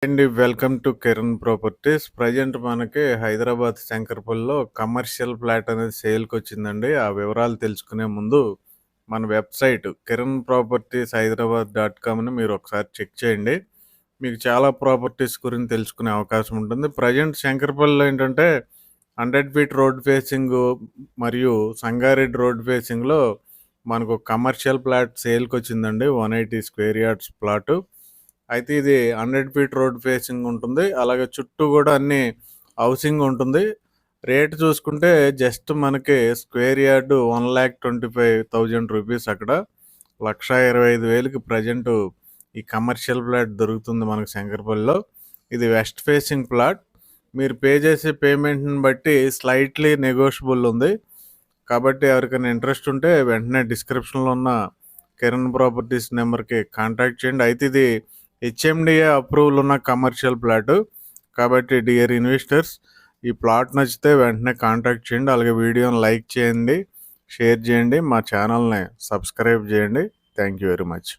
అండి welcome to Kiran properties. Present మనకి Hyderabad శంకర్పల్లిలో commercial flat అనేది సేల్కి వచ్చిందండి. ఆ వివరాలు తెలుసుకునే ముందు మన వెబ్సైట్ కిరణ్ ప్రాపర్టీస్ హైదరాబాద్.com మీరు ఒకసారి చెక్ చేయండి. మీకు చాలా ప్రాపర్టీస్ గురించి తెలుసుకునే అవకాశం ఉంటుంది. ప్రజెంట్ శంకర్పల్లిలో ఏంటంటే 100 ఫీట్ రోడ్ ఫేసింగ్ మరియు సంగారెడ్డి రోడ్ ఫేసింగ్లో మనకు కమర్షియల్ ఫ్లాట్ సేల్కి వచ్చిందండి. 180 స్క్వేర్ యార్డ్స్ ప్లాటు. అయితే ఇది 100 ఫీట్ రోడ్ ఫేసింగ్ ఉంటుంది. అలాగే చుట్టూ కూడా అన్ని హౌసింగ్ ఉంటుంది. రేట్ చూసుకుంటే జస్ట్ మనకి స్క్వేర్ యార్డు 1,25,000 రూపీస్. అక్కడ 1,25,000కి ప్రజెంట్ ఈ కమర్షియల్ ఫ్లాట్ దొరుకుతుంది మనకు శంకర్పల్లిలో. ఇది వెస్ట్ ఫేసింగ్ ప్లాట్. మీరు పే చేసే పేమెంట్ని బట్టి స్లైట్లీ నెగోషియబుల్ ఉంది. కాబట్టి ఎవరికైనా ఇంట్రెస్ట్ ఉంటే వెంటనే డిస్క్రిప్షన్లో ఉన్న కిరణ్ ప్రాపర్టీస్ నెంబర్కి కాంటాక్ట్ చేయండి. అయితే ఇది హెచ్ఎండిఏ అప్రూవల్ ఉన్న కమర్షియల్ ప్లాట్. కాబట్టి డియర్ ఇన్వెస్టర్స్, ఈ ప్లాట్ నచ్చితే వెంటనే కాంటాక్ట్ చేయండి. అలాగే వీడియోని లైక్ చేయండి, షేర్ చేయండి, మా ఛానల్ని సబ్స్క్రైబ్ చేయండి. Thank you very much.